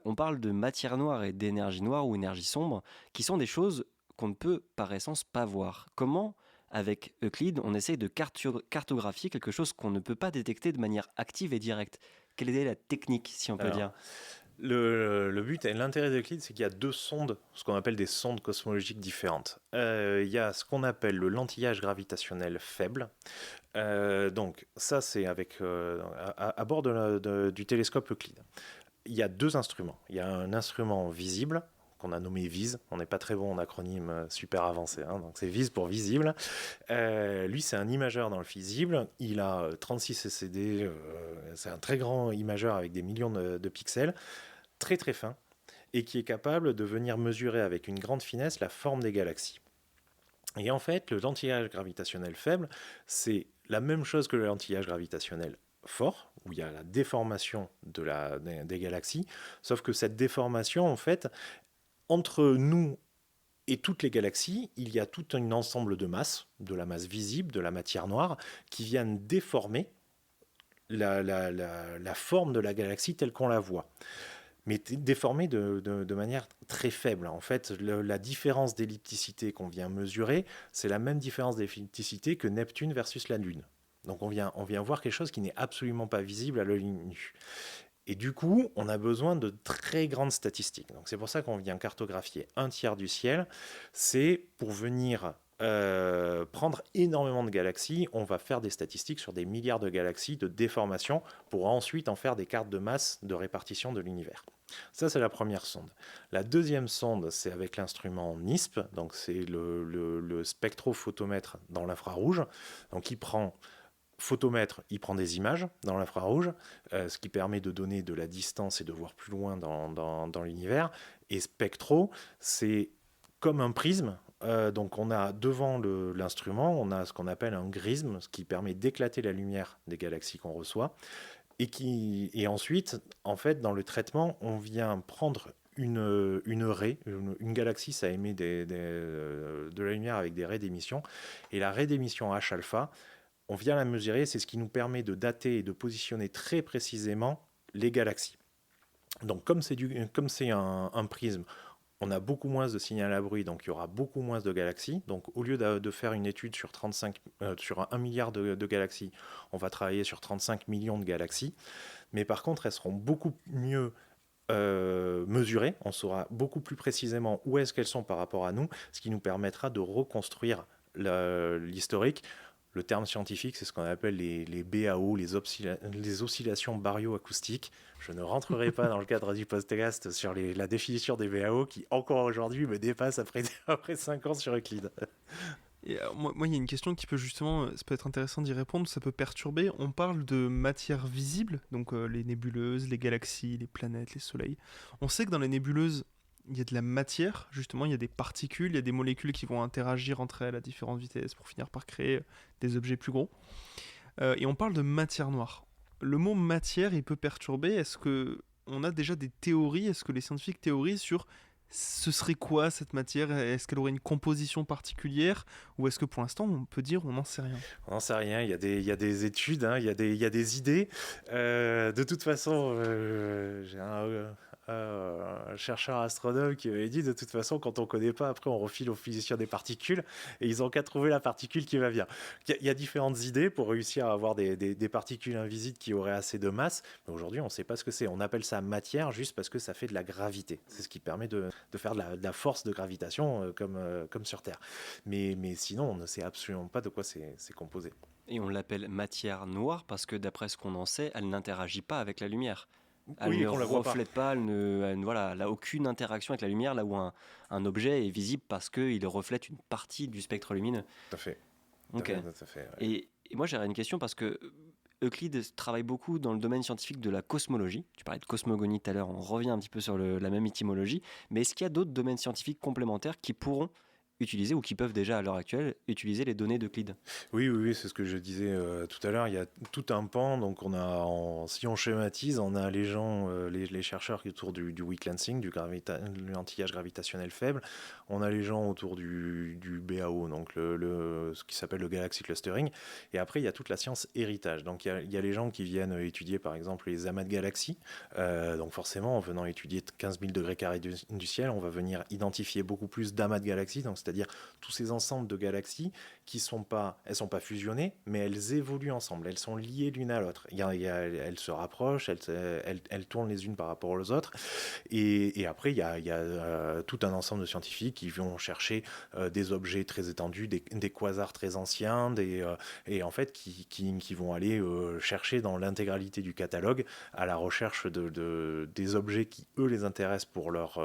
on parle de matière noire et d'énergie noire ou énergie sombre, qui sont des choses qu'on ne peut par essence pas voir. Comment, avec Euclide, on essaye de cartographier quelque chose qu'on ne peut pas détecter de manière active et directe? Quelle est la technique, si on peut dire? Le but et l'intérêt d'Euclide, c'est qu'il y a deux sondes, ce qu'on appelle des sondes cosmologiques différentes. Il y a ce qu'on appelle le lentillage gravitationnel faible. Donc ça, c'est à bord du télescope Euclide. Il y a deux instruments. Il y a un instrument visible qu'on a nommé VISE. On n'est pas très bon en acronyme super avancé, hein, donc c'est VISE pour visible. Lui, c'est un imageur dans le visible. Il a 36 CCD. C'est un très grand imageur avec des millions de pixels, très très fin, et qui est capable de venir mesurer avec une grande finesse la forme des galaxies. Et en fait, le lentillage gravitationnel faible, c'est la même chose que le lentillage gravitationnel fort, où il y a la déformation des galaxies, sauf que cette déformation, en fait, entre nous et toutes les galaxies, il y a tout un ensemble de masses, de la masse visible, de la matière noire, qui viennent déformer la forme de la galaxie telle qu'on la voit, mais déformée de manière très faible. En fait, la différence d'ellipticité qu'on vient mesurer, c'est la même différence d'ellipticité que Neptune versus la Lune. Donc on vient voir quelque chose qui n'est absolument pas visible à l'œil nu. Et du coup, on a besoin de très grandes statistiques. Donc c'est pour ça qu'on vient cartographier un tiers du ciel. C'est pour venir prendre énormément de galaxies. On va faire des statistiques sur des milliards de galaxies de déformation pour ensuite en faire des cartes de masse de répartition de l'univers. Ça, c'est la première sonde. La deuxième sonde, c'est avec l'instrument NISP. Donc c'est le spectrophotomètre dans l'infrarouge. Donc il prend... Photomètre, il prend des images dans l'infrarouge, ce qui permet de donner de la distance et de voir plus loin dans l'univers. Et spectro, c'est comme un prisme. Donc on a devant l'instrument, on a ce qu'on appelle un grisme, ce qui permet d'éclater la lumière des galaxies qu'on reçoit. Et ensuite, en fait, dans le traitement, on vient prendre une raie. Une galaxie, ça émet de la lumière avec des raies d'émission. Et la raie d'émission H-alpha, on vient la mesurer, c'est ce qui nous permet de dater et de positionner très précisément les galaxies. Donc comme c'est un prisme, on a beaucoup moins de signal à bruit, donc il y aura beaucoup moins de galaxies. Donc au lieu de faire une étude sur 1 milliard de galaxies, on va travailler sur 35 millions de galaxies. Mais par contre, elles seront beaucoup mieux mesurées. On saura beaucoup plus précisément où est-ce qu'elles sont par rapport à nous, ce qui nous permettra de reconstruire l'historique. Le terme scientifique, c'est ce qu'on appelle les BAO, les oscillations baryo-acoustiques. Je ne rentrerai pas dans le cadre du podcast sur la définition des BAO qui, encore aujourd'hui, me dépasse après 5 ans sur Euclide. Et moi, il y a une question qui peut justement, ça peut être intéressant d'y répondre, ça peut perturber. On parle de matière visible, donc les nébuleuses, les galaxies, les planètes, les soleils. On sait que dans les nébuleuses, il y a de la matière, justement, il y a des particules, il y a des molécules qui vont interagir entre elles à différentes vitesses pour finir par créer des objets plus gros. Et on parle de matière noire. Le mot matière, il peut perturber. Est-ce qu'on a déjà des théories? Est-ce que les scientifiques théorisent sur ce serait quoi cette matière? Est-ce qu'elle aurait une composition particulière? Ou est-ce que pour l'instant, on peut dire on n'en sait rien? On n'en sait rien, il y a des études, hein, il y a des idées. De toute façon, j'ai un chercheur astronome qui avait dit de toute façon quand on ne connaît pas, après on refile aux physiciens des particules et ils n'ont qu'à trouver la particule qui va bien. Il y a différentes idées pour réussir à avoir des particules invisibles qui auraient assez de masse, mais aujourd'hui on ne sait pas ce que c'est. On appelle ça matière juste parce que ça fait de la gravité. C'est ce qui permet de faire de la force de gravitation comme sur Terre. Mais sinon on ne sait absolument pas de quoi c'est composé. Et on l'appelle matière noire parce que d'après ce qu'on en sait, elle n'interagit pas avec la lumière. Elle Oui, ne qu'on la voit pas. reflète pas, voilà, elle n'a aucune interaction avec la lumière, là où un objet est visible parce qu'il reflète une partie du spectre lumineux. Tout à fait. Ok. Tout à fait, ouais. Et moi, j'aurais une question parce que Euclide travaille beaucoup dans le domaine scientifique de la cosmologie. Tu parlais de cosmogonie tout à l'heure, on revient un petit peu sur la même étymologie. Mais est-ce qu'il y a d'autres domaines scientifiques complémentaires qui pourront utiliser ou qui peuvent déjà à l'heure actuelle utiliser les données d'Euclide? Oui, c'est ce que je disais tout à l'heure. Il y a tout un pan. Donc, si on schématise, on a les gens, les chercheurs autour du weak lensing, de l'anti-âge gravitationnel faible. On a les gens autour du BAO, donc ce qui s'appelle le galaxy clustering. Et après, il y a toute la science héritage. Donc, il y a les gens qui viennent étudier, par exemple, les amas de galaxies. Donc, forcément, en venant étudier 15 000 degrés carrés du ciel, on va venir identifier beaucoup plus d'amas de galaxies. Donc, c'est-à-dire tous ces ensembles de galaxies qui sont pas fusionnées, mais elles évoluent ensemble, elles sont liées l'une à l'autre. Elles se rapprochent, elles tournent les unes par rapport aux autres. Et après, il y a tout un ensemble de scientifiques qui vont chercher des objets très étendus, des quasars très anciens, et en fait qui vont aller chercher dans l'intégralité du catalogue à la recherche des objets qui, eux, les intéressent pour leurs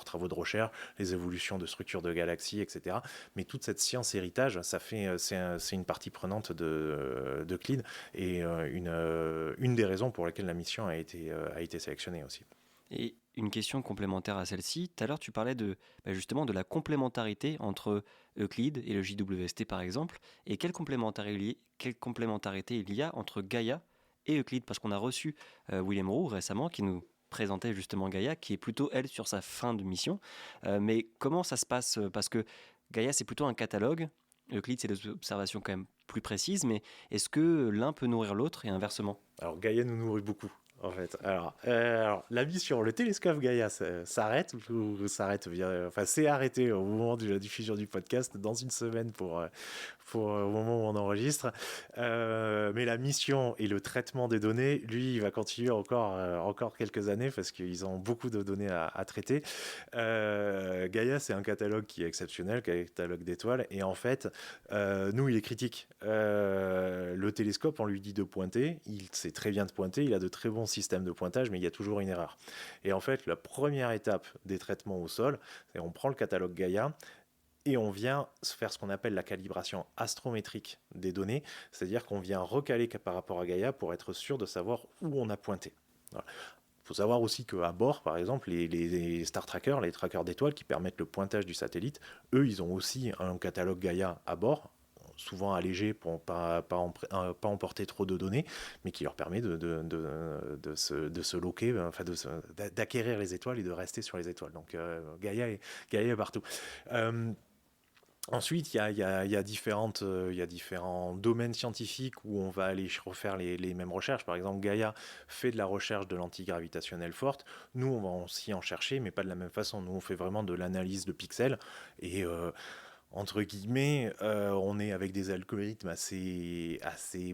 travaux de recherche, les évolutions de structures de galaxies, etc. Mais toute cette science héritage, c'est une partie prenante d'Euclide et une des raisons pour lesquelles la mission a été sélectionnée aussi. Et une question complémentaire à celle-ci. Tout à l'heure, tu parlais justement de la complémentarité entre Euclide et le JWST, par exemple. Et quelle complémentarité il y a entre Gaïa et Euclide? Parce qu'on a reçu William Roux récemment, qui nous présentait justement Gaïa, qui est plutôt, elle, sur sa fin de mission. Mais comment ça se passe? Parce que Gaïa, c'est plutôt un catalogue. Euclide, c'est des observations quand même plus précises. Mais est-ce que l'un peut nourrir l'autre et inversement? Alors, Gaïa nous nourrit beaucoup. En fait, alors, la mission, le télescope Gaïa s'arrête ou s'arrête enfin, c'est arrêté au moment de la diffusion du podcast dans une semaine au moment où on enregistre. Mais la mission et le traitement des données, lui, il va continuer encore quelques années parce qu'ils ont beaucoup de données à traiter. Gaïa, c'est un catalogue qui est exceptionnel, catalogue d'étoiles, et en fait, nous, il est critique. Le télescope, on lui dit de pointer, il sait très bien de pointer, il a de très bons systèmes de pointage, mais il y a toujours une erreur. Et en fait, la première étape des traitements au sol, c'est on prend le catalogue Gaïa et on vient faire ce qu'on appelle la calibration astrométrique des données, c'est-à-dire qu'on vient recaler par rapport à Gaïa pour être sûr de savoir où on a pointé. Voilà. Il faut savoir aussi qu'à bord, par exemple, les Star Trackers, les trackers d'étoiles qui permettent le pointage du satellite, eux, ils ont aussi un catalogue Gaïa à bord, souvent allégé pour ne pas emporter trop de données, mais qui leur permet de se loquer, enfin d'acquérir les étoiles et de rester sur les étoiles. Donc Gaïa est partout. Ensuite, il y a différents domaines scientifiques où on va aller refaire les mêmes recherches. Par exemple, Gaïa fait de la recherche de l'antigravitationnelle forte. Nous, on va aussi en chercher, mais pas de la même façon. Nous, on fait vraiment de l'analyse de pixels. Et entre guillemets, on est avec des algorithmes assez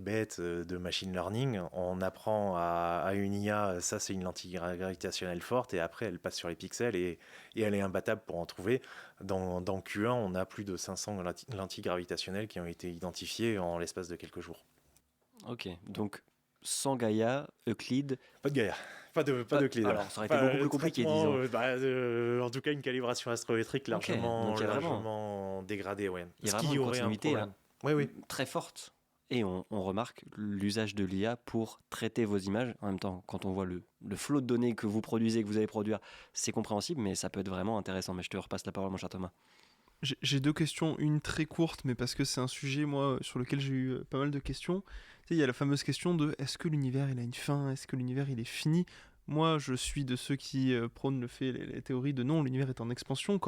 bêtes de machine learning. On apprend à une IA, ça c'est une lentille gravitationnelle forte, et après elle passe sur les pixels et elle est imbattable pour en trouver. Dans Q1, on a plus de 500 lentilles gravitationnelles qui ont été identifiées en l'espace de quelques jours. Ok, donc sans Gaïa, Euclide... Pas de Gaïa. Pas d'Euclide. Alors, ça aurait été beaucoup plus compliqué, disons. En tout cas, une calibration astrométrique largement dégradée. Ouais. Il y a vraiment une continuité oui. très forte. Et on remarque l'usage de l'IA pour traiter vos images. En même temps, quand on voit le flot de données que vous produisez, que vous allez produire, c'est compréhensible, mais ça peut être vraiment intéressant. Mais je te repasse la parole, mon cher Thomas. J'ai deux questions, une très courte, mais parce que c'est un sujet, moi, sur lequel j'ai eu pas mal de questions. Tu sais, il y a la fameuse question de est-ce que l'univers, il a une fin? Est-ce que l'univers, il est fini? Moi, je suis de ceux qui prônent les théories de non, l'univers est en expansion,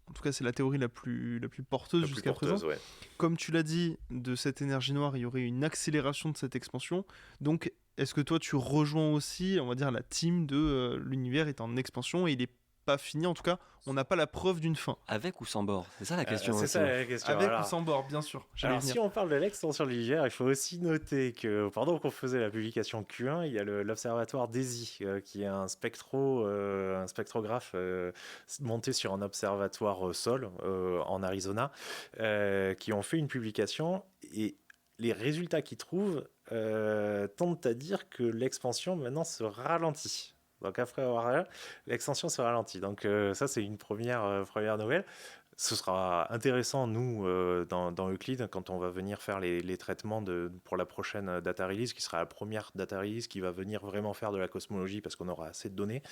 en tout cas, c'est la théorie la plus porteuse jusqu'à présent. Ouais. Comme tu l'as dit, de cette énergie noire, il y aurait une accélération de cette expansion. Donc, est-ce que toi, tu rejoins aussi, on va dire, la team de l'univers est en expansion et il est pas fini, en tout cas, on n'a pas la preuve d'une fin. Avec ou sans bord? C'est ça la question. C'est ça la question. Avec ou sans bord, bien sûr. Alors, si on parle de l'extension de l'univers, il faut aussi noter que pendant qu'on faisait la publication Q1, il y a l'observatoire DESI, qui est un spectrographe monté sur un observatoire sol en Arizona, qui ont fait une publication, et les résultats qu'ils trouvent tendent à dire que l'expansion maintenant se ralentit. Donc après avoir l'extension se ralentit. Donc ça c'est une première nouvelle. Ce sera intéressant, nous, dans Euclid, quand on va venir faire les traitements pour la prochaine data release, qui sera la première data release qui va venir vraiment faire de la cosmologie, parce qu'on aura assez de données,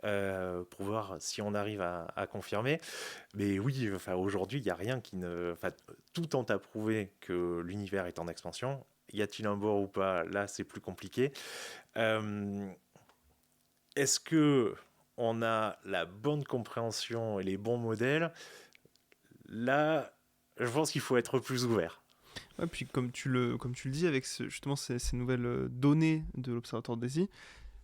pour voir si on arrive à confirmer. Mais oui, enfin, aujourd'hui, il n'y a rien qui ne... Enfin, tout tente à prouver que l'univers est en expansion. Y a-t-il un bord ou pas? Là, c'est plus compliqué. Est-ce que on a la bonne compréhension et les bons modèles? Là, je pense qu'il faut être plus ouvert. Ouais, puis comme tu le dis, avec justement ces nouvelles données de l'Observatoire de Daisy,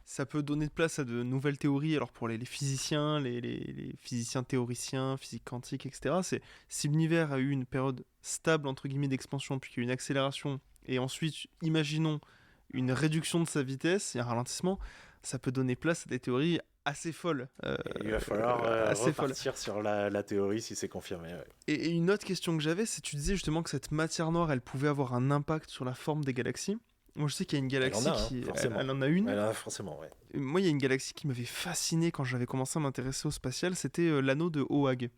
ça peut donner de place à de nouvelles théories. Alors pour les physiciens, les physiciens théoriciens, physique quantique, etc., c'est si l'univers a eu une période stable, entre guillemets, d'expansion, puis qu'il y a eu une accélération, et ensuite, imaginons une réduction de sa vitesse et un ralentissement, ça peut donner place à des théories assez folles. Il va falloir assez folles. repartir sur la théorie si c'est confirmé. Ouais. Et une autre question que j'avais, c'est tu disais justement que cette matière noire, elle pouvait avoir un impact sur la forme des galaxies. Moi, je sais qu'il y a une galaxie elle en a une. Elle en a forcément, ouais. Moi, il y a une galaxie qui m'avait fasciné quand j'avais commencé à m'intéresser au spatial, c'était l'anneau de Oag.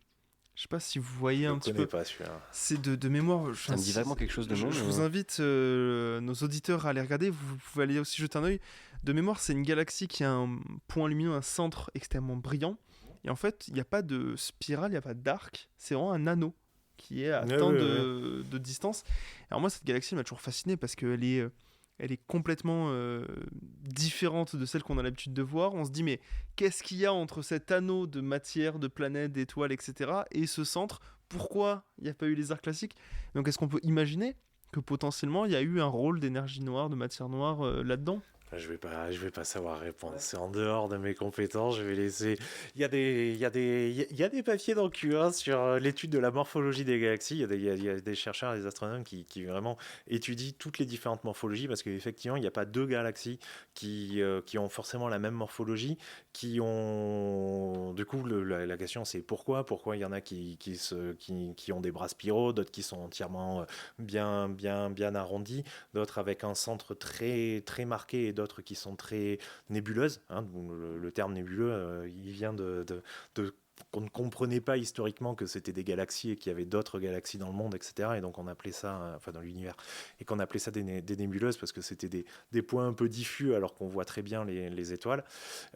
Je sais pas si vous voyez un petit peu. Je connais pas celui-là. C'est de mémoire. Ça me dit vraiment quelque chose de nom. Je vous invite nos auditeurs à aller regarder. Vous pouvez aller aussi jeter un œil. De mémoire, c'est une galaxie qui a un point lumineux, un centre extrêmement brillant. Et en fait, il n'y a pas de spirale, il n'y a pas d'arc. C'est vraiment un anneau qui est à tant de distance. Alors moi, cette galaxie m'a toujours fasciné parce qu'elle est... elle est complètement différente de celle qu'on a l'habitude de voir. On se dit, mais qu'est-ce qu'il y a entre cet anneau de matière, de planètes, d'étoiles, etc. et ce centre? Pourquoi il n'y a pas eu les arcs classiques? Donc est-ce qu'on peut imaginer que potentiellement il y a eu un rôle d'énergie noire, de matière noire là-dedans? Je vais pas savoir répondre. C'est en dehors de mes compétences. Je vais laisser. Il y a des papiers dans Q1 sur l'étude de la morphologie des galaxies. Il y a des chercheurs, des astronomes qui vraiment étudient toutes les différentes morphologies parce qu'effectivement, il n'y a pas deux galaxies qui ont forcément la même morphologie. Du coup, la question c'est pourquoi il y en a qui ont des bras spiraux, d'autres qui sont entièrement bien arrondis, d'autres avec un centre très très marqué et d'autres qui sont très nébuleuses. Hein. Le terme nébuleux, il vient de qu'on ne comprenait pas historiquement que c'était des galaxies et qu'il y avait d'autres galaxies dans le monde, etc. Et donc on appelait ça, enfin dans l'univers, et qu'on appelait ça des nébuleuses parce que c'était des points un peu diffus alors qu'on voit très bien les étoiles.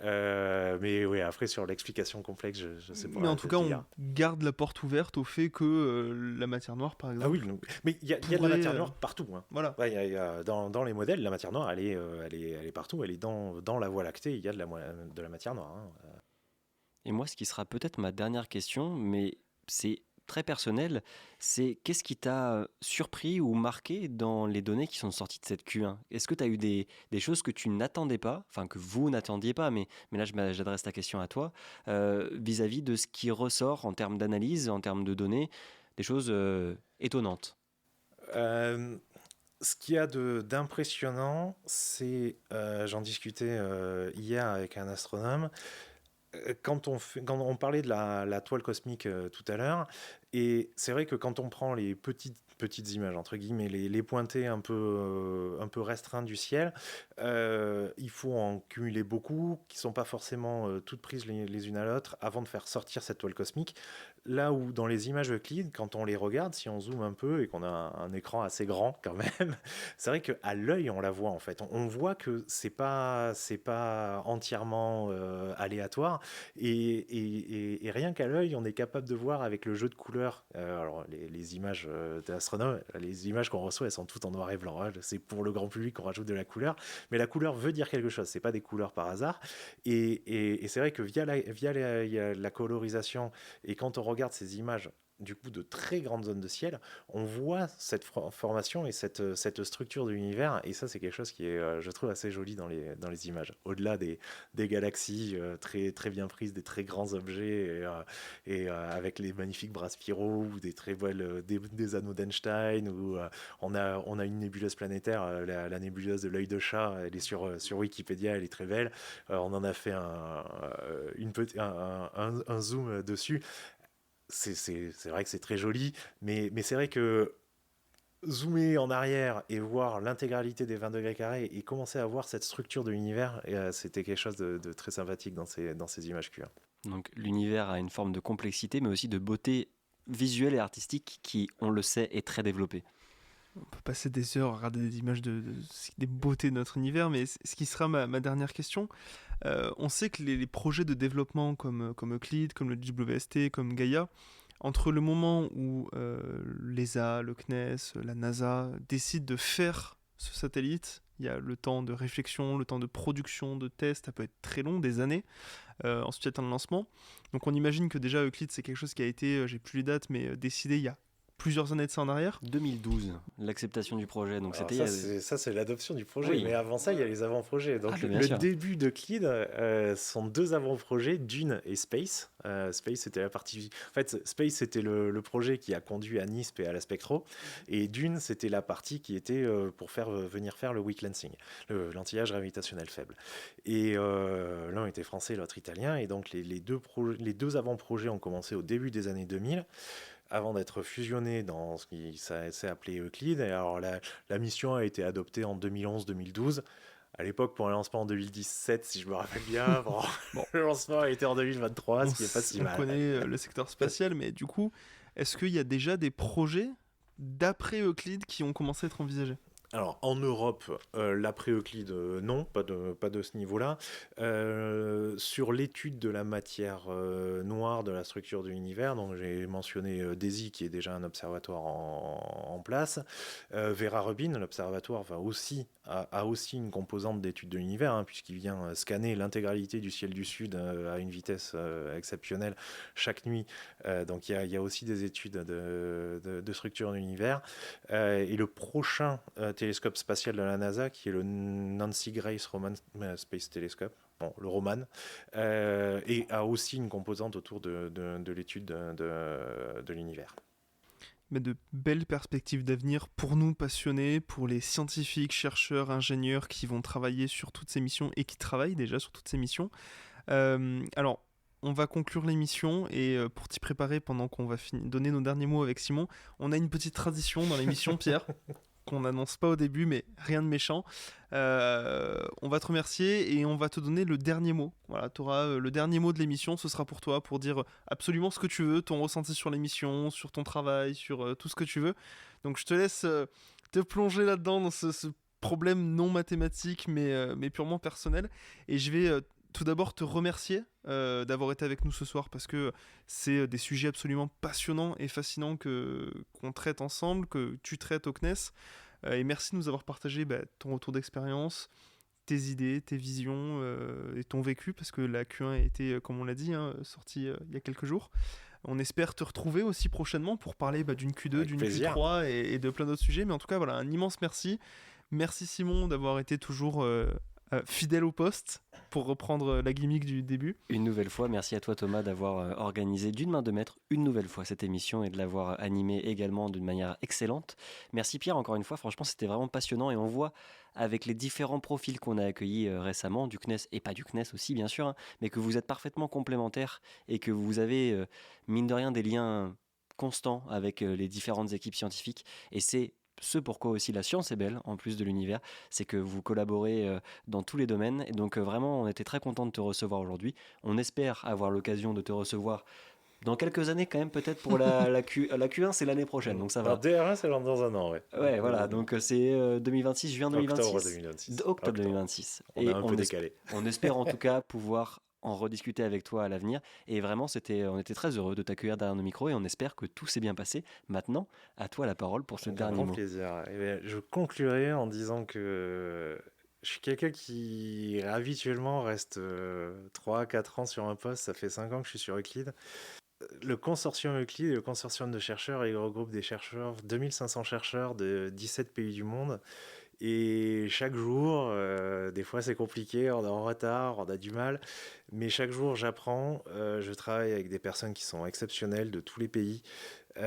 Mais oui, après sur l'explication complexe, je sais pas. Mais en tout cas, on garde la porte ouverte au fait que la matière noire, par exemple. Ah oui, mais il y a de la matière noire partout. Hein. Voilà. Ouais, dans les modèles, la matière noire, elle est partout. Elle est dans la Voie lactée. Il y a de la matière noire. Hein. Et moi, ce qui sera peut-être ma dernière question, mais c'est très personnel, c'est qu'est-ce qui t'a surpris ou marqué dans les données qui sont sorties de cette Q1? Est-ce que tu as eu des choses que tu n'attendais pas, enfin que vous n'attendiez pas, mais là j'adresse la question à toi, vis-à-vis de ce qui ressort en termes d'analyse, en termes de données, des choses étonnantes? Ce qu'il y a d'impressionnant, c'est, j'en discutais hier avec un astronome, quand on parlait de la toile cosmique tout à l'heure, et c'est vrai que quand on prend les petites images, entre guillemets, les pointées un peu restreintes du ciel, il faut en cumuler beaucoup, qui ne sont pas forcément toutes prises les unes à l'autre, avant de faire sortir cette toile cosmique. Là où dans les images Euclid, quand on les regarde, si on zoome un peu et qu'on a un écran assez grand quand même, c'est vrai qu'à l'œil on la voit en fait. On voit que c'est pas entièrement aléatoire et rien qu'à l'œil on est capable de voir avec le jeu de couleurs. Alors les images d'astronomes, les images qu'on reçoit elles sont toutes en noir et blanc. Hein. C'est pour le grand public qu'on rajoute de la couleur, mais la couleur veut dire quelque chose. C'est pas des couleurs par hasard. Et c'est vrai que via la colorisation et quand on regarde ces images du coup de très grandes zones de ciel, on voit cette formation et cette structure de l'univers, et ça c'est quelque chose qui est, je trouve, assez joli dans les images. Au-delà des galaxies très, très bien prises, des très grands objets, et avec les magnifiques bras spiraux, ou des très belles, des anneaux d'Einstein, ou on a une nébuleuse planétaire, la nébuleuse de l'œil de chat, elle est sur Wikipédia, elle est très belle. On en a fait un zoom dessus. C'est vrai que c'est très joli, mais c'est vrai que zoomer en arrière et voir l'intégralité des 20 degrés carrés et commencer à voir cette structure de l'univers, c'était quelque chose de très sympathique dans ces images QR. Donc l'univers a une forme de complexité, mais aussi de beauté visuelle et artistique qui, on le sait, est très développée. On peut passer des heures à regarder des images des beautés de notre univers, mais ce qui sera ma dernière question. On sait que les projets de développement comme Euclid, comme le WST, comme Gaia, entre le moment où l'ESA, le CNES, la NASA décident de faire ce satellite, il y a le temps de réflexion, le temps de production, de test, ça peut être très long, des années. Ensuite, il y a le temps de lancement. Donc on imagine que déjà Euclid, c'est quelque chose qui a été, j'ai plus les dates, mais décidé il y a plusieurs années de ça en arrière. 2012, l'acceptation du projet. Donc Alors c'était ça, c'est l'adoption du projet. Oui. Mais avant ça, il y a les avant-projets. Donc, bien le sûr. début d'Euclid sont 2 avant-projets, Dune et Space. Space, c'était la partie. En fait, Space, c'était le projet qui a conduit à NISP et à la Spectro. Et Dune, c'était la partie qui était pour venir faire le weak lensing, l'anti-âge gravitationnel faible. Et l'un était français, l'autre italien. Et donc, les deux avant-projets ont commencé au début des années 2000. Avant d'être fusionné dans ce qui s'est appelé Euclid. Et alors la mission a été adoptée en 2011-2012. À l'époque, pour un lancement en 2017, si je me rappelle bien. Bon. Le lancement a été en 2023, ce qui n'est pas si mal. On connaît le secteur spatial, mais du coup, est-ce qu'il y a déjà des projets d'après Euclid qui ont commencé à être envisagés ? Alors, en Europe, l'après-Euclide, non, pas de ce niveau-là. Sur l'étude de la matière noire de la structure de l'univers, donc j'ai mentionné DESI, qui est déjà un observatoire en place. Vera Rubin, l'observatoire, a aussi une composante d'étude de l'univers, hein, puisqu'il vient scanner l'intégralité du ciel du Sud à une vitesse exceptionnelle chaque nuit. Donc, il y a aussi des études de structure de l'univers. Et le prochain télescope spatial de la NASA, qui est le Nancy Grace Roman Space Telescope, le Roman, et a aussi une composante autour de l'étude de l'univers. Mais de belles perspectives d'avenir pour nous passionnés, pour les scientifiques, chercheurs, ingénieurs qui vont travailler sur toutes ces missions et qui travaillent déjà sur toutes ces missions. Alors, on va conclure l'émission et pour t'y préparer pendant qu'on va donner nos derniers mots avec Simon, on a une petite tradition dans l'émission, Pierre, qu'on n'annonce pas au début, mais rien de méchant. On va te remercier et on va te donner le dernier mot. Voilà, tu auras le dernier mot de l'émission, ce sera pour toi, pour dire absolument ce que tu veux, ton ressenti sur l'émission, sur ton travail, sur tout ce que tu veux. Donc je te laisse te plonger là-dedans, dans ce problème non mathématique, mais purement personnel. Et je vais tout d'abord te remercier d'avoir été avec nous ce soir, parce que c'est des sujets absolument passionnants et fascinants qu'on traite ensemble, que tu traites au CNES. Et merci de nous avoir partagé ton retour d'expérience, tes idées, tes visions et ton vécu, parce que la Q1 a été, comme on l'a dit, sortie il y a quelques jours. On espère te retrouver aussi prochainement pour parler d'une Q2, Avec d'une plaisir. Q3 et de plein d'autres sujets. Mais en tout cas, voilà, un immense merci. Merci Simon d'avoir été toujours fidèle au poste, pour reprendre la gimmick du début. Une nouvelle fois, merci à toi Thomas d'avoir organisé d'une main de maître une nouvelle fois cette émission et de l'avoir animée également d'une manière excellente. Merci Pierre encore une fois, franchement c'était vraiment passionnant et on voit avec les différents profils qu'on a accueillis récemment, du CNES et pas du CNES aussi bien sûr, hein, mais que vous êtes parfaitement complémentaires et que vous avez mine de rien des liens constants avec les différentes équipes scientifiques et c'est ce pourquoi aussi la science est belle, en plus de l'univers, c'est que vous collaborez dans tous les domaines. Et donc vraiment, on était très content de te recevoir aujourd'hui. On espère avoir l'occasion de te recevoir dans quelques années quand même, peut-être pour la Q1, c'est l'année prochaine, donc ça va. Alors, DR1, c'est dans un an, ouais. Ouais, voilà, donc c'est 2026, juin 2026. Octobre 2026. Octobre 2026. On a un peu décalé. On espère en tout cas pouvoir en rediscuter avec toi à l'avenir. Et vraiment, on était très heureux de t'accueillir derrière nos micros et on espère que tout s'est bien passé. Maintenant, à toi la parole pour ce dernier mot. Plaisir. Je conclurai en disant que je suis quelqu'un qui habituellement reste 3-4 ans sur un poste. Ça fait 5 ans que je suis sur Euclid. Le consortium Euclid, le consortium de chercheurs, il regroupe des chercheurs, 2500 chercheurs de 17 pays du monde. Et chaque jour, des fois c'est compliqué, on est en retard, on a du mal, mais chaque jour j'apprends, je travaille avec des personnes qui sont exceptionnelles de tous les pays. On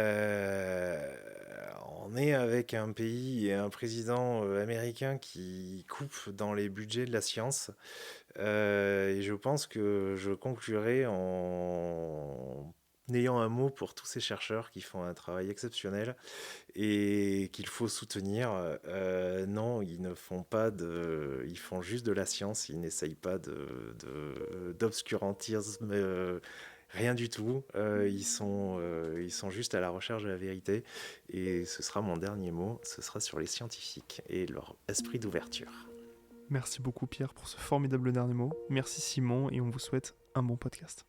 est avec un pays et un président américain qui coupe dans les budgets de la science. Et je pense que je conclurai en n'ayant un mot pour tous ces chercheurs qui font un travail exceptionnel et qu'il faut soutenir. Non, ils ne font pas ils font juste de la science, ils n'essayent pas d'obscurantisme, rien du tout. Ils sont juste à la recherche de la vérité. Et ce sera mon dernier mot, ce sera sur les scientifiques et leur esprit d'ouverture. Merci beaucoup Pierre pour ce formidable dernier mot. Merci Simon et on vous souhaite un bon podcast.